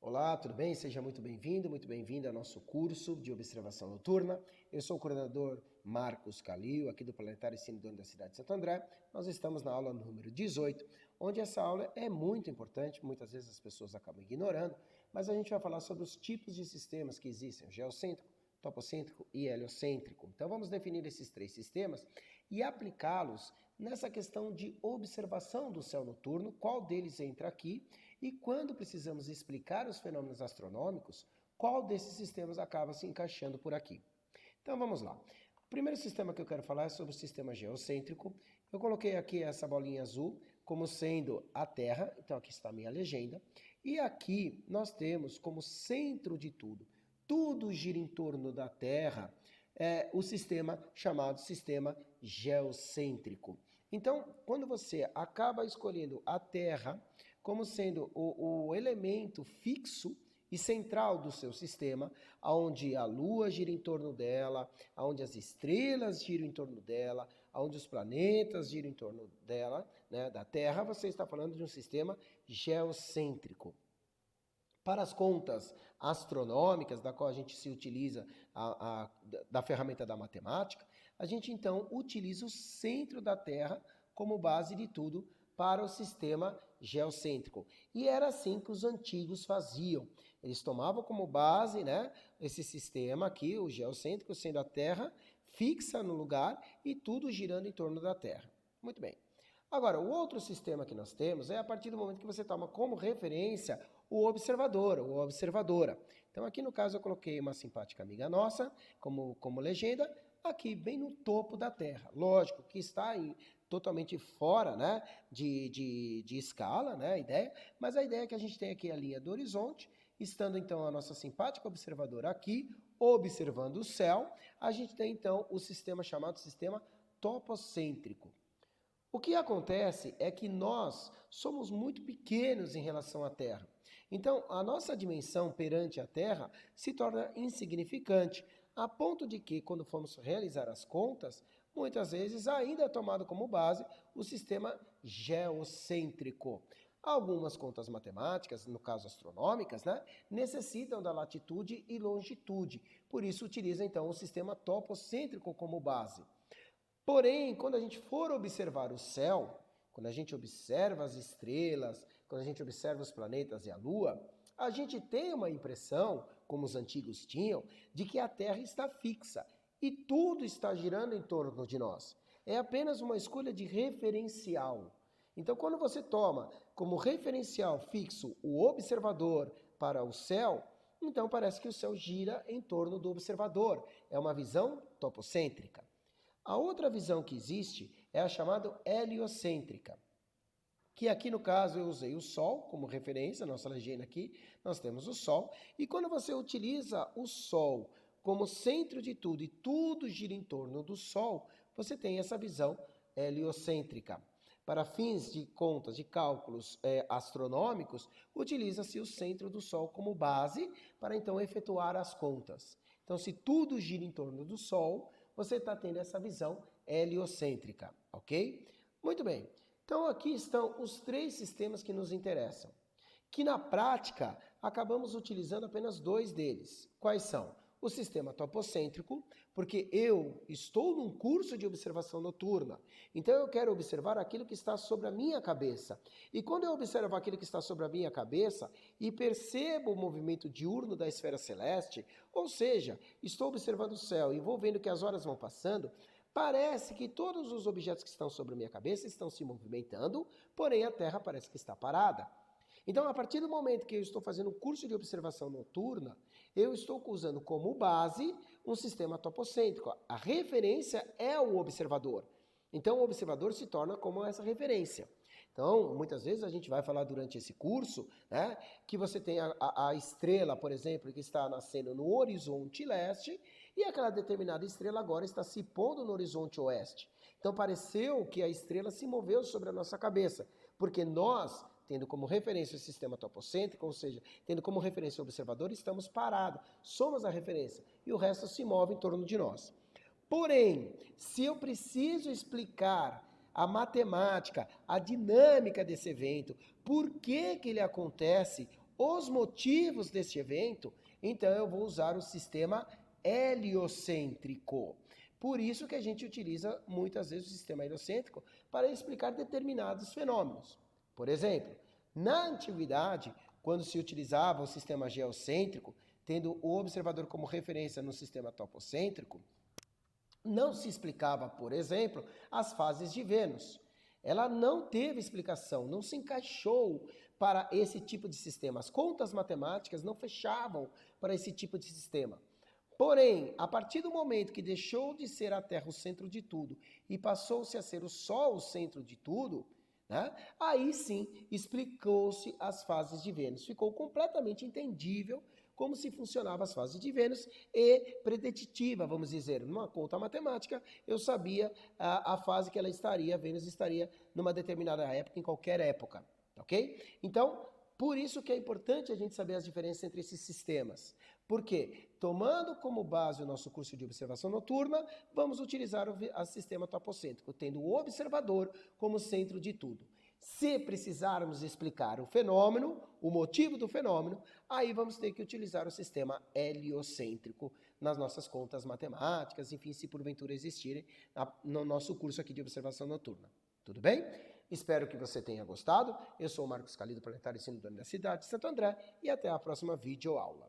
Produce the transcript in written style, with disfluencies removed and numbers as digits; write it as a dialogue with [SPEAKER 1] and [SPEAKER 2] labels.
[SPEAKER 1] Olá, tudo bem? Seja muito bem-vindo ao nosso curso de observação noturna. Eu sou o coordenador Marcos Calil, aqui do Planetário Sinodônio da cidade de Santo André. Nós estamos na aula número 18, onde essa aula é muito importante, muitas vezes as pessoas acabam ignorando, mas a gente vai falar sobre os tipos de sistemas que existem, o geocêntrico, topocêntrico e heliocêntrico. Então vamos definir esses três sistemas e aplicá-los nessa questão de observação do céu noturno, qual deles entra aqui e quando precisamos explicar os fenômenos astronômicos, qual desses sistemas acaba se encaixando por aqui. Então vamos lá. O primeiro sistema que eu quero falar é sobre o sistema geocêntrico. Eu coloquei aqui essa bolinha azul como sendo a Terra, então aqui está a minha legenda, e aqui nós temos como centro de tudo gira em torno da Terra, o sistema chamado sistema geocêntrico. Então, quando você acaba escolhendo a Terra como sendo o elemento fixo e central do seu sistema, onde a Lua gira em torno dela, onde as estrelas giram em torno dela, onde os planetas giram em torno dela, né, da Terra, você está falando de um sistema geocêntrico. Para as contas astronômicas, da qual a gente se utiliza da ferramenta da matemática, a gente então utiliza o centro da Terra como base de tudo para o sistema geocêntrico. E era assim que os antigos faziam. Eles tomavam como base, né, esse sistema aqui, o geocêntrico, sendo a Terra fixa no lugar e tudo girando em torno da Terra. Muito bem. Agora, o outro sistema que nós temos é a partir do momento que você toma como referência o observador ou observadora. Então, aqui no caso eu coloquei uma simpática amiga nossa como legenda, aqui bem no topo da Terra. Lógico que está totalmente fora, né, de escala, né, a ideia, mas a ideia é que a gente tem aqui a linha do horizonte, estando então a nossa simpática observadora aqui, observando o céu, a gente tem então o sistema chamado sistema topocêntrico. O que acontece é que nós somos muito pequenos em relação à Terra. Então, a nossa dimensão perante a Terra se torna insignificante, a ponto de que, quando formos realizar as contas, muitas vezes ainda é tomado como base o sistema geocêntrico. Algumas contas matemáticas, no caso astronômicas, né, necessitam da latitude e longitude. Por isso, utiliza então o sistema topocêntrico como base. Porém, quando a gente for observar o céu, quando a gente observa as estrelas, quando a gente observa os planetas e a Lua, a gente tem uma impressão, como os antigos tinham, de que a Terra está fixa e tudo está girando em torno de nós. É apenas uma escolha de referencial. Então, quando você toma como referencial fixo o observador para o céu, então parece que o céu gira em torno do observador. É uma visão topocêntrica. A outra visão que existe é a chamada heliocêntrica, que aqui no caso eu usei o Sol como referência, nossa legenda aqui, nós temos o Sol, e quando você utiliza o Sol como centro de tudo e tudo gira em torno do Sol, você tem essa visão heliocêntrica. Para fins de contas, de cálculos astronômicos, utiliza-se o centro do Sol como base para então efetuar as contas. Então, se tudo gira em torno do Sol, você está tendo essa visão heliocêntrica, ok? Muito bem. Então, aqui estão os três sistemas que nos interessam, que na prática acabamos utilizando apenas dois deles. Quais são? O sistema topocêntrico, porque eu estou num curso de observação noturna, então eu quero observar aquilo que está sobre a minha cabeça. E quando eu observo aquilo que está sobre a minha cabeça e percebo o movimento diurno da esfera celeste, ou seja, estou observando o céu e vou vendo que as horas vão passando, parece que todos os objetos que estão sobre a minha cabeça estão se movimentando, porém a Terra parece que está parada. Então, a partir do momento que eu estou fazendo um curso de observação noturna, eu estou usando como base um sistema topocêntrico. A referência é o observador. Então, o observador se torna como essa referência. Então, muitas vezes a gente vai falar durante esse curso, né, que você tem a estrela, por exemplo, que está nascendo no horizonte leste e aquela determinada estrela agora está se pondo no horizonte oeste. Então, pareceu que a estrela se moveu sobre a nossa cabeça, porque nós, tendo como referência o sistema topocêntrico, ou seja, tendo como referência o observador, estamos parados, somos a referência, e o resto se move em torno de nós. Porém, se eu preciso explicar a matemática, a dinâmica desse evento, por que ele acontece, os motivos deste evento, então eu vou usar o sistema heliocêntrico. Por isso que a gente utiliza muitas vezes o sistema heliocêntrico para explicar determinados fenômenos. Por exemplo, na antiguidade, quando se utilizava o sistema geocêntrico, tendo o observador como referência no sistema topocêntrico, não se explicava, por exemplo, as fases de Vênus. Ela não teve explicação, não se encaixou para esse tipo de sistema. As contas matemáticas não fechavam para esse tipo de sistema. Porém, a partir do momento que deixou de ser a Terra o centro de tudo e passou-se a ser o Sol o centro de tudo, né? Aí sim explicou-se as fases de Vênus. Ficou completamente entendível como se funcionavam as fases de Vênus e predititiva, vamos dizer, numa conta matemática, eu sabia a fase que ela estaria, Vênus estaria numa determinada época, em qualquer época, ok? Então, por isso que é importante a gente saber as diferenças entre esses sistemas. Por quê? Tomando como base o nosso curso de observação noturna, vamos utilizar o sistema topocêntrico, tendo o observador como centro de tudo. Se precisarmos explicar o fenômeno, o motivo do fenômeno, aí vamos ter que utilizar o sistema heliocêntrico nas nossas contas matemáticas, enfim, se porventura existirem no nosso curso aqui de observação noturna. Tudo bem? Espero que você tenha gostado. Eu sou o Marcos Cali, do Planetário Ensino da Universidade de Santo André, e até a próxima videoaula.